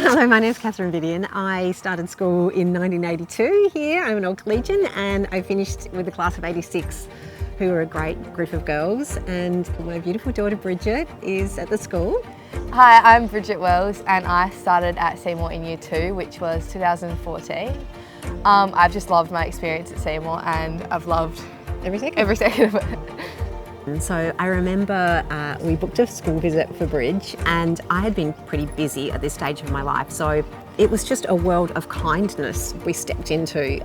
Hello, my name's Catherine Vidian. I started school in 1982 here. I'm an old collegian and I finished with a class of 86 who were a great group of girls, and my beautiful daughter Bridget is at the school. Hi, I'm Bridget Wells and I started at Seymour in Year 2, which was 2014. I've just loved my experience at Seymour and I've loved every second of it. And so I remember we booked a school visit for Bridge, and I had been pretty busy at this stage of my life, so it was just a world of kindness we stepped into.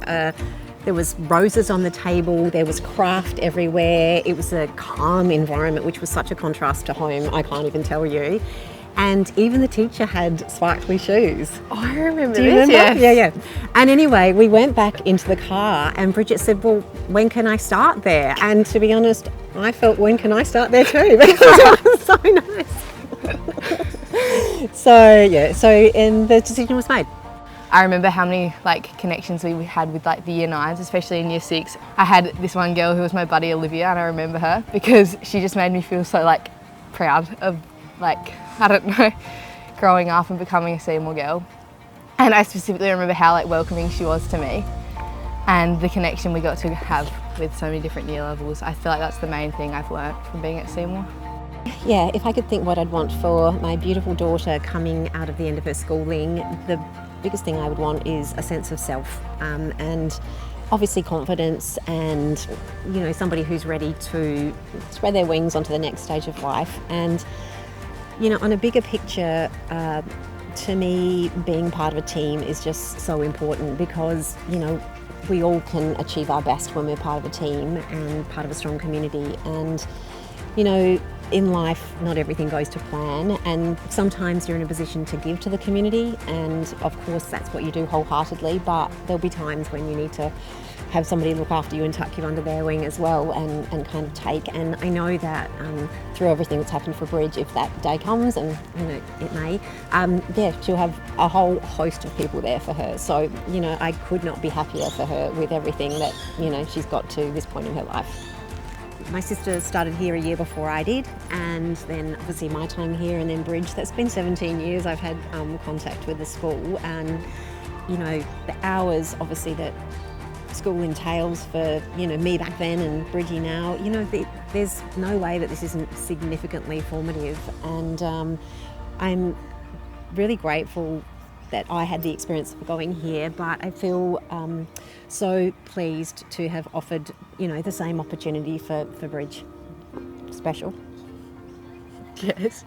There was roses on the table, there was craft everywhere, it was a calm environment which was such a contrast to home, I can't even tell you. And even the teacher had sparkly shoes. Oh, I remember Do you this, remember? yes. Yeah. And anyway, we went back into the car and Bridget said, well, when can I start there? And to be honest, I felt, when can I start there too? Because it was so nice. And the decision was made. I remember how many connections we had with the Year 9s, especially in Year 6. I had this one girl who was my buddy Olivia, and I remember her because she just made me feel so proud of I don't know, growing up and becoming a Seymour girl. And I specifically remember how welcoming she was to me and the connection we got to have with so many different year levels. I feel like that's the main thing I've learnt from being at Seymour. Yeah, if I could think what I'd want for my beautiful daughter coming out of the end of her schooling, the biggest thing I would want is a sense of self and obviously confidence, and somebody who's ready to spread their wings onto the next stage of life. And on a bigger picture, to me, being part of a team is just so important because, we all can achieve our best when we're part of a team and part of a strong community. And, in life, not everything goes to plan, and sometimes you're in a position to give to the community, and of course that's what you do wholeheartedly, but there'll be times when you need to have somebody look after you and tuck you under their wing as well and kind of take. And I know that through everything that's happened for Bridge, if that day comes, and it may, she'll have a whole host of people there for her. So I could not be happier for her with everything that she's got to this point in her life. My sister started here a year before I did, and then obviously my time here, and then Bridge. That's been 17 years I've had contact with the school, and the hours obviously that school entails for me back then and Bridgie now, there's no way that this isn't significantly formative, and I'm really grateful that I had the experience of going here, but I feel so pleased to have offered the same opportunity for Bridge. Special. Yes.